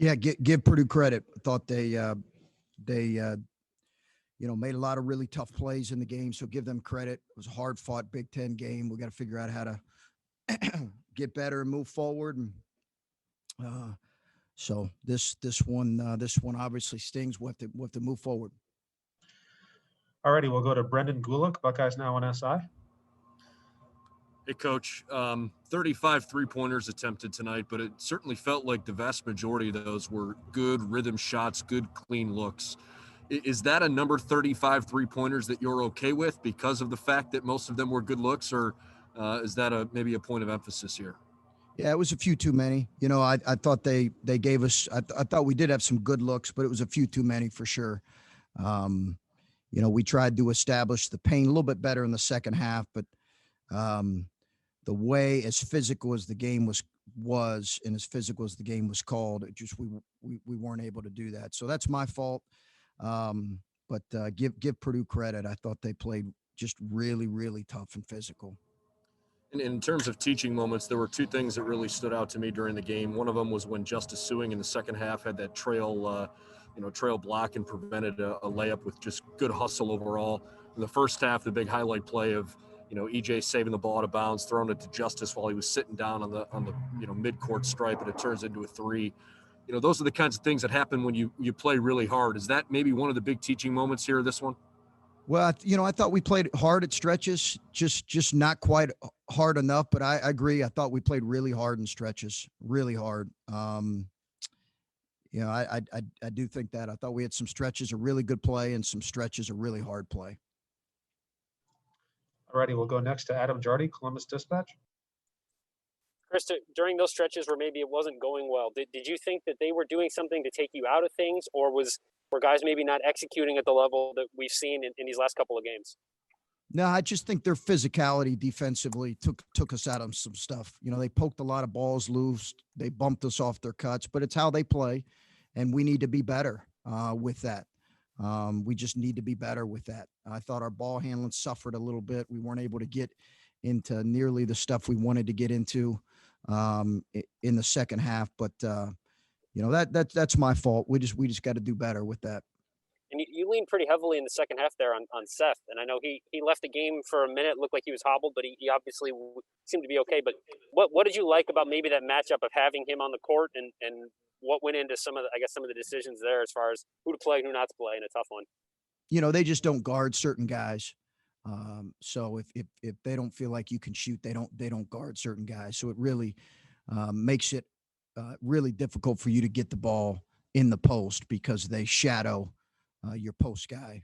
Yeah, give Purdue credit. Thought they made a lot of really tough plays in the game, so give them credit. It was a hard fought Big Ten game. We got to figure out how to get better and move forward. And uh, so this one obviously stings. We have to move forward. Alrighty, we'll go to Brendan Gulick, Buckeyes Now on SI. Hey, Coach. 35 three-pointers attempted tonight, but it certainly felt like the vast majority of those were good rhythm shots, good clean looks. Is that a number 35 three-pointers that you're okay with because of the fact that most of them were good looks, or is that maybe a point of emphasis here? Yeah, it was a few too many. I thought they gave us. I thought we did have some good looks, but it was a few too many for sure. Um, we tried to establish the paint a little bit better in the second half, but um, the way as physical as the game was and as physical as the game was called, it just we weren't able to do that. So that's my fault. But give Purdue credit. I thought they played just really, really tough and physical. In terms of teaching moments, there were two things that really stood out to me during the game. One of them was when Justice Suing in the second half had that trail block and prevented a layup with just good hustle overall. In the first half, the big highlight play of EJ saving the ball out of bounds, throwing it to Justice while he was sitting down on the midcourt stripe, and it turns into a three. Those are the kinds of things that happen when you play really hard. Is that maybe one of the big teaching moments here, this one? Well, I thought we played hard at stretches, just not quite hard enough. But I agree. I thought we played really hard in stretches, really hard. I do think that. I thought we had some stretches of really good play and some stretches of really hard play. Alrighty, we'll go next to Adam Jardy, Columbus Dispatch. Chris, during those stretches where maybe it wasn't going well, did you think that they were doing something to take you out of things, or were guys maybe not executing at the level that we've seen in these last couple of games? No, I just think their physicality defensively took us out of some stuff. They poked a lot of balls loose. They bumped us off their cuts, but it's how they play, and we need to be better with that. We just need to be better with that. I thought our ball handling suffered a little bit. We weren't able to get into nearly the stuff we wanted to get into in the second half, but that's my fault. We just got to do better with that. And you leaned pretty heavily in the second half there on Seth. And I know he left the game for a minute, looked like he was hobbled, but he obviously seemed to be okay. But what did you like about maybe that matchup of having him on the court, and what went into some of the decisions there as far as who to play and who not to play in a tough one? They just don't guard certain guys. So if they don't feel like you can shoot, they don't guard certain guys. So it really makes it really difficult for you to get the ball in the post because they shadow your post guy.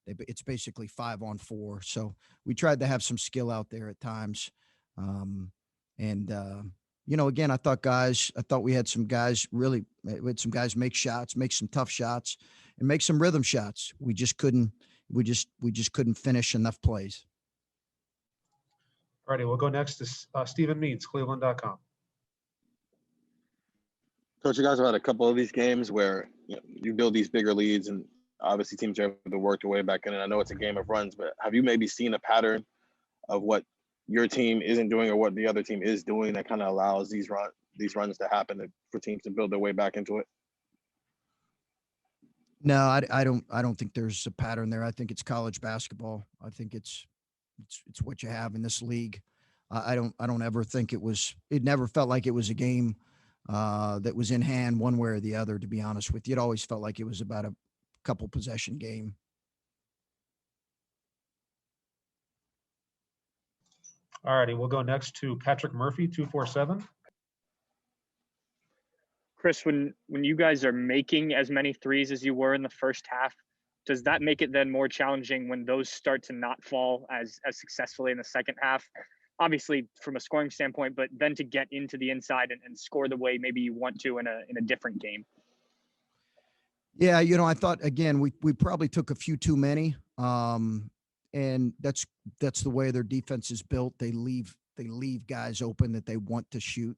It's basically 5-on-4. So we tried to have some skill out there at times. Again, I thought we had some guys make shots, make some tough shots, and make some rhythm shots. We just couldn't finish enough plays. All righty, we'll go next to Stephen Means, Cleveland.com. Coach, you guys have had a couple of these games where you build these bigger leads, and obviously teams are able to work their way back in. And I know it's a game of runs, but have you maybe seen a pattern of what your team isn't doing or what the other team is doing that kind of allows these runs to happen for teams to build their way back into it? No, I don't think there's a pattern there. I think it's college basketball. I think it's what you have in this league. I don't ever think it never felt like it was a game that was in hand one way or the other, to be honest with you. It always felt like it was about a couple possession game. All righty, we'll go next to Patrick Murphy, 247. Chris, when you guys are making as many threes as you were in the first half, does that make it then more challenging when those start to not fall as successfully in the second half? Obviously from a scoring standpoint, but then to get into the inside and score the way maybe you want to in a different game. Yeah, I thought again we probably took a few too many, and that's the way their defense is built. They leave guys open that they want to shoot.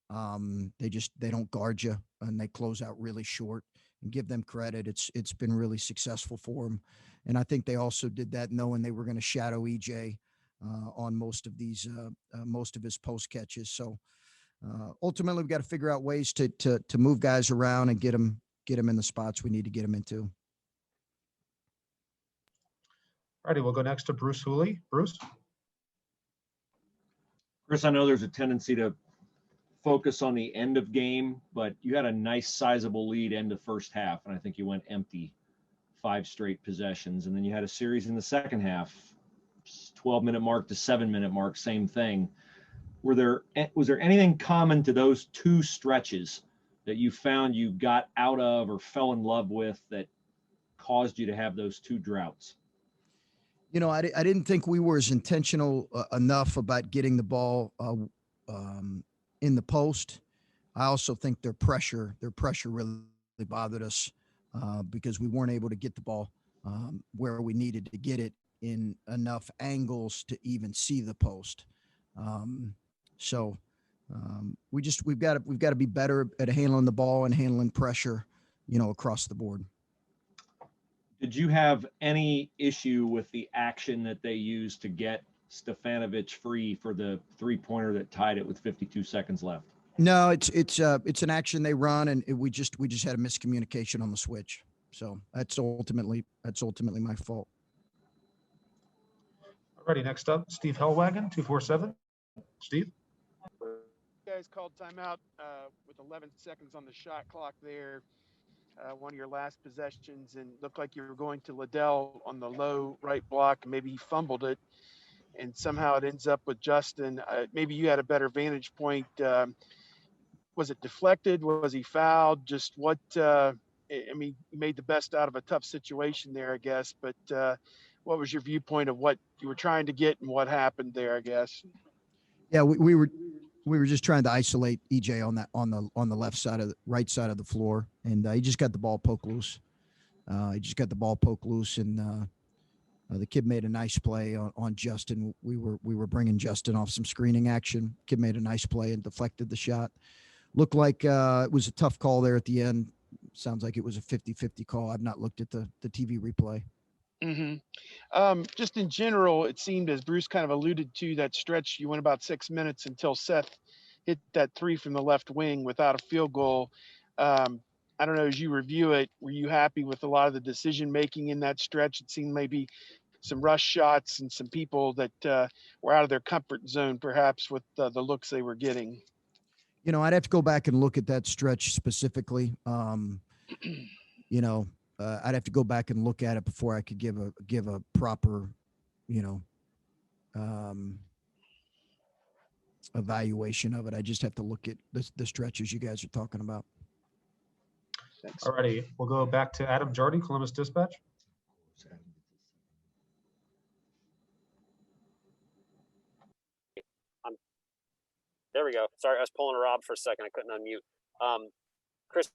They don't guard you, and they close out really short. And give them credit. It's been really successful for them, and I think they also did that knowing they were going to shadow EJ on most of his post catches. So ultimately we've got to figure out ways to move guys around and get them in the spots we need to get them into. All righty, we'll go next to Bruce Hooley. Bruce? Chris, I know there's a tendency to focus on the end of game, but you had a nice sizable lead end of first half, and I think you went empty 5 straight possessions. And then you had a series in the second half, 12-minute mark to 7-minute mark, same thing. Was there anything common to those 2 stretches that you found you got out of or fell in love with that caused you to have those 2 droughts? You know, I didn't think we were as intentional enough about getting the ball in the post. I also think their pressure really bothered us because we weren't able to get the ball where we needed to get it in enough angles to even see the post. We've got to be better at handling the ball and handling pressure, you know, across the board. Did you have any issue with the action that they used to get Stefanovic free for the 3-pointer that tied it with 52 seconds left? No, it's an action they run, and we just had a miscommunication on the switch. So that's ultimately my fault. All righty, next up, Steve Hellwagon, 247. Steve? You guys called timeout with 11 seconds on the shot clock there. One of your last possessions, and looked like you were going to Liddell on the low right block. Maybe he fumbled it, and somehow it ends up with Justin. Maybe you had a better vantage point. Was it deflected? Was he fouled? Just what? I mean, you made the best out of a tough situation there, I guess. But what was your viewpoint of what you were trying to get and what happened there? I guess. Yeah, we were just trying to isolate EJ on the left side of the right side of the floor, and he just got the ball poked loose. And the kid made a nice play on Justin. We were bringing Justin off some screening action. Kid made a nice play and deflected the shot. Looked like it was a tough call there at the end. Sounds like it was a 50-50 call. I've not looked at the TV replay. Mm-hmm. Just in general, it seemed, as Bruce kind of alluded to, that stretch, you went about 6 minutes until Seth hit that 3 from the left wing without a field goal. I don't know, as you review it, were you happy with a lot of the decision making in that stretch? It seemed maybe some rush shots and some people that were out of their comfort zone, perhaps, with the looks they were getting. You know, I'd have to go back and look at that stretch specifically. You know, I'd have to go back and look at it before I could give a proper, you know, evaluation of it. I just have to look at the stretches you guys are talking about. Thanks. All righty, we'll go back to Adam Jardy, Columbus Dispatch. There we go. Sorry, I was pulling Rob for a second. I couldn't unmute. Chris,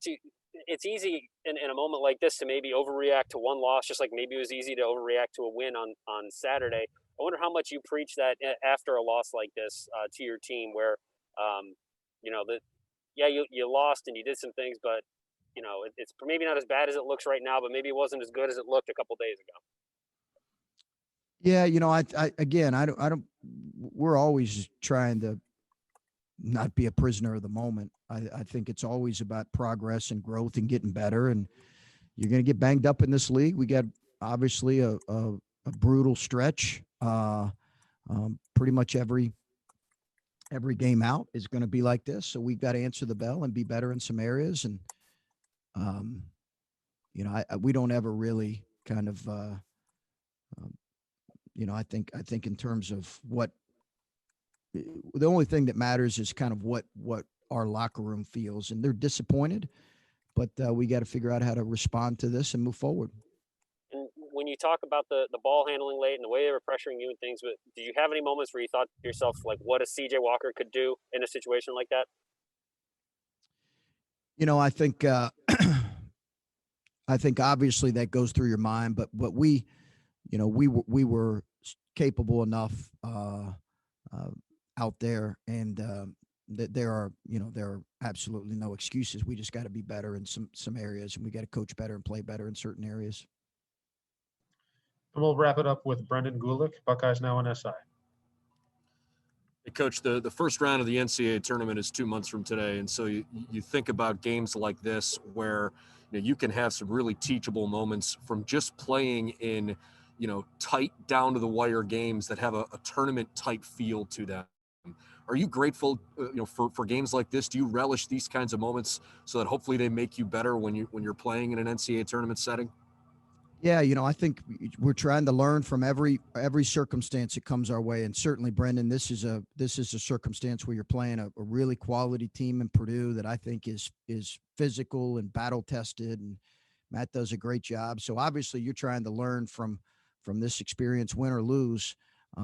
it's easy in a moment like this to maybe overreact to one loss, just like maybe it was easy to overreact to a win on Saturday. I wonder how much you preach that after a loss like this to your team, where, you know, you lost and you did some things, but, you know, it's maybe not as bad as it looks right now, but maybe it wasn't as good as it looked a couple days ago. Yeah, you know, I don't. We're always trying to not be a prisoner of the moment. I think it's always about progress and growth and getting better. And you're going to get banged up in this league. We got obviously a brutal stretch. Pretty much every game out is going to be like this. So we've got to answer the bell and be better in some areas. And you know, we don't ever really kind of. You know, I think in terms of what the only thing that matters is kind of what our locker room feels, and they're disappointed, but we got to figure out how to respond to this and move forward. And when you talk about the ball handling late and the way they were pressuring you and things, but did you have any moments where you thought to yourself, like, what a CJ Walker could do in a situation like that? You know, I think obviously that goes through your mind, but we, you know, we were capable enough out there, and that there are absolutely no excuses. We just got to be better in some areas, and we got to coach better and play better in certain areas. And we'll wrap it up with Brendan Gulick, Buckeyes Now on SI. Hey, Coach, the first round of the NCAA tournament is 2 months from today. And so you think about games like this where you can have some really teachable moments from just playing in, tight down to the wire games that have a tournament type feel to them. Are you grateful, for games like this? Do you relish these kinds of moments so that hopefully they make you better when you're playing in an NCAA tournament setting? Yeah, I think we're trying to learn from every circumstance that comes our way, and certainly, Brendan, this is a circumstance where you're playing a really quality team in Purdue that I think is physical and battle tested, and Matt does a great job. So obviously, you're trying to learn from this experience, win or lose,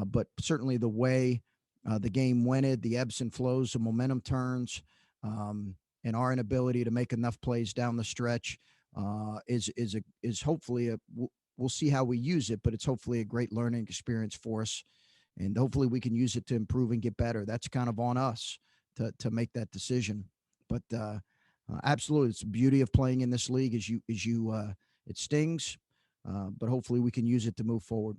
but certainly the way the game went, the ebbs and flows, the momentum turns, and our inability to make enough plays down the stretch is hopefully we'll see how we use it, but it's hopefully a great learning experience for us, and hopefully we can use it to improve and get better. That's kind of on us to make that decision. But absolutely, it's the beauty of playing in this league is it stings, but hopefully we can use it to move forward.